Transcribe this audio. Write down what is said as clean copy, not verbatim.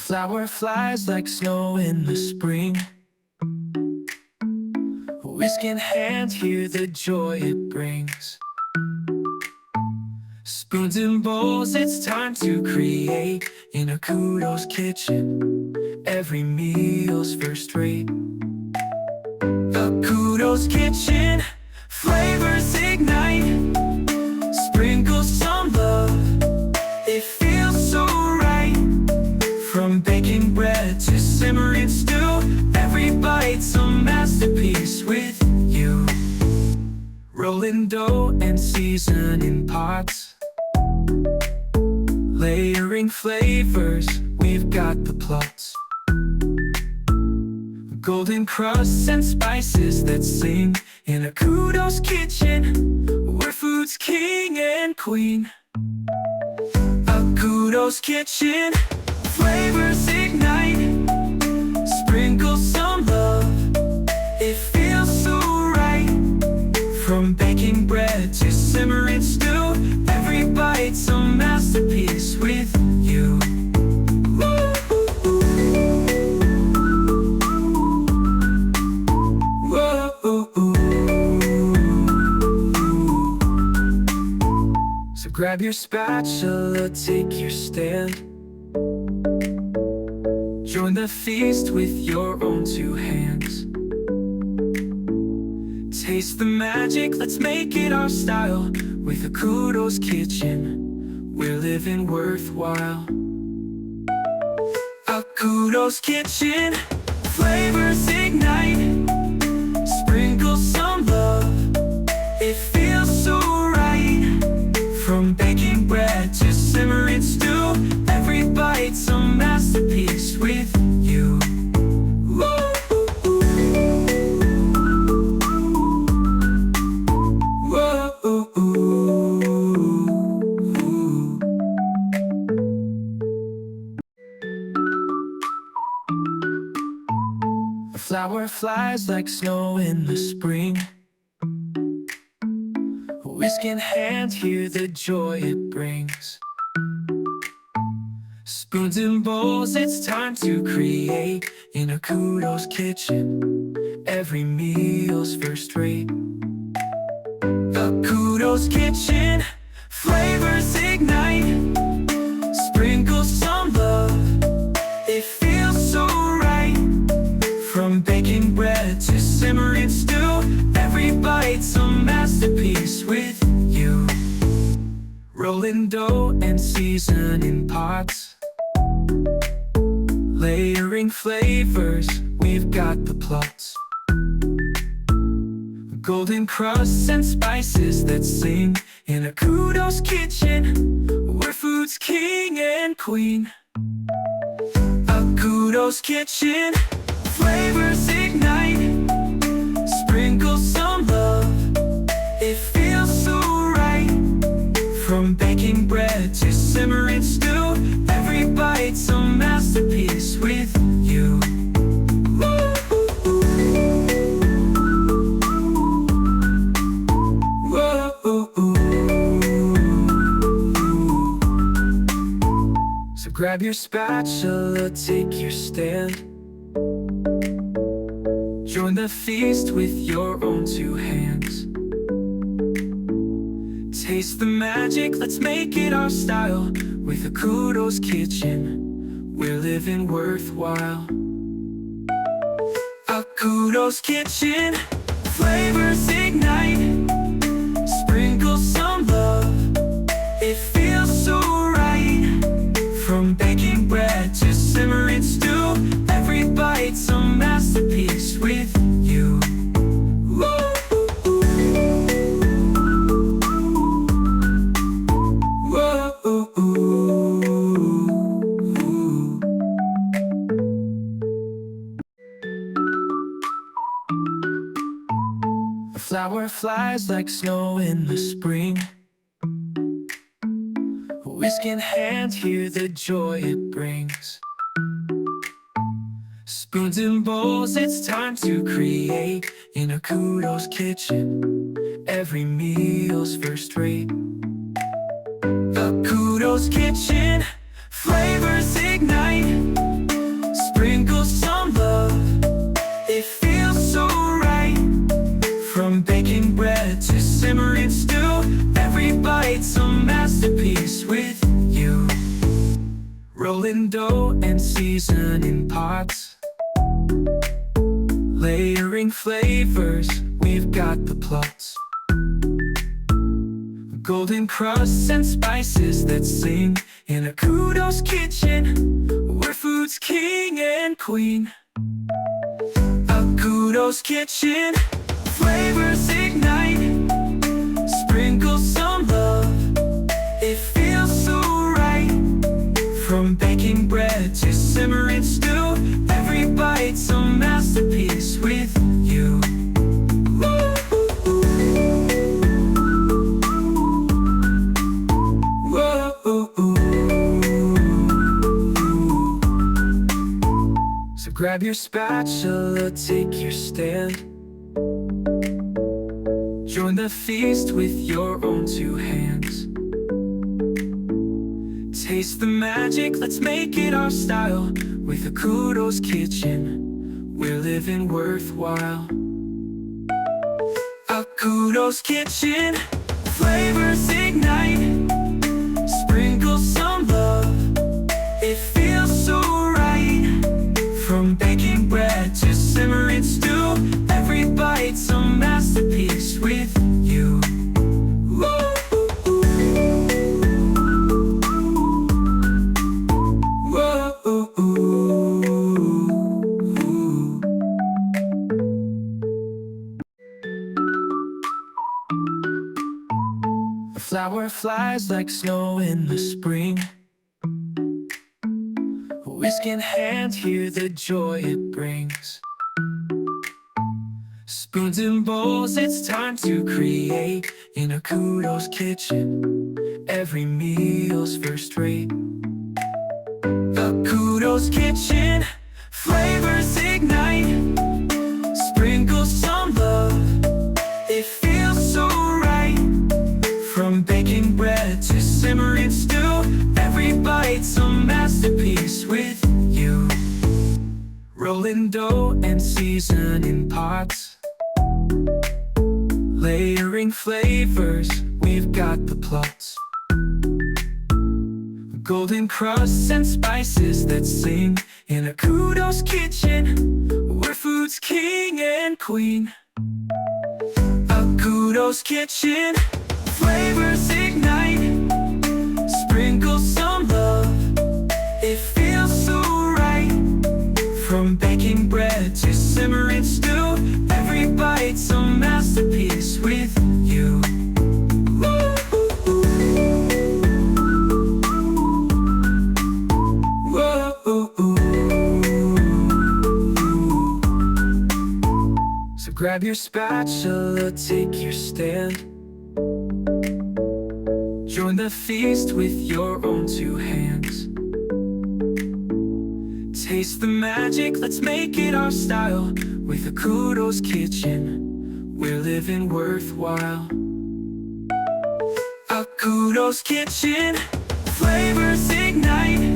flower flies like snow in the spring. Whisk in hand, hear the joy it brings. Spoons and bowls, it's time to create. In Akudo'S kitchen, every meal's first rate. Akudo'S kitchen, flavors ignite. Sprinkle some love, it feels so right. From baking bread to simmering stew, every bite's a masterpiece with you. Rolling dough and seasoning pots, layering flavors, we've got the plots. Golden crusts and spices that sing. In Akudo'S kitchen, where food's king and queen. Akudo'S kitchen, flavors ignite. Sprinkle some love, it feels so right. From baking bread to simmering stew, every bite's a masterpiece with you. So grab your spatula, take your stand. Join the feast with your own two hands. Taste the magic, let's make it our style. With Akudo'S kitchen, we're living worthwhile. Akudo'S kitchen, flavors ignite. Sprinkle some love, it feels so right. From baking bread to simmering stew, every bite's a masterpiece with you. A flower flies like snow in the spring. Whisk in hand, hear the joy it brings. Spoons and bowls, it's time to create. In Akudo'S kitchen, every meal's first rate. Akudo'S kitchen, flavors ignite. Sprinkle some love, it feels so right. From baking bread to simmering stew, every bite's a masterpiece with you. Rolling dough and seasoning pots, layering flavors, we've got the plots. Golden crusts and spices that sing. In Akudo'S kitchen, where food's king and queen. Akudo'S kitchen, flavors ignite. Sprinkle some love, it feels so right. From baking bread to simmering stew, every bite's a masterpiece with you. So grab your spatula, take your stand. Join the feast with your own two hands. Taste the magic, let's make it our style. With Akudo'S kitchen, we're living worthwhile. Akudo'S kitchen, flavors ignite. Sprinkle some love, it feels so right. From baking bread to simmering stew, every bite's a masterpiece with you. A flower flies like snow in the spring. Whisk in hand, hear the joy it brings. Spoons and bowls, it's time to create. In Akudo'S kitchen, every meal's first rate. Akudo'S kitchen, flavors ignite. masterpiece with you. Rolling dough and seasoning pots, layering flavors, we've got the plots. Golden crusts and spices that sing in Akudo'S kitchen, where food's king and queen. Akudo'S kitchen, flavors ignite, sprinkle some love, it feels so right. From baking bread to simmering stew, every bite's a masterpiece with you. So grab your spatula, take your stand, join the feast with your own two hands. Taste the magic, let's make it our style. With Akudo'S kitchen, we're living worthwhile. Akudo'S kitchen, flavors ignite, sprinkle some love, it feels so right. From baking bread to simmering stew, every bite's a masterpiece with you. A flower flies like snow in the spring, whisk in hand, hear the joy it brings. Spoons and bowls, it's time to create in Akudo'S kitchen, every meal's first rate. Akudo'S kitchen, flavors ignite, sprinkle some love, it feels so right. From baking bread to simmering stew, every bite's a masterpiece with you. Rolling dough and seasoning pots, layering flavors, we've got the plots. Golden crusts and spices that sing in Akudo'S kitchen, where food's king and queen. Akudo'S kitchen, flavors ignite, sprinkle some love, it feels so right. From baking bread to simmering stew, every bite's a masterpiece with you. So grab your spatula, take your stand, join the feast with your own two hands. Taste the magic, let's make it our style. With Akudo'S kitchen, we're living worthwhile. Akudo'S kitchen, flavors ignite,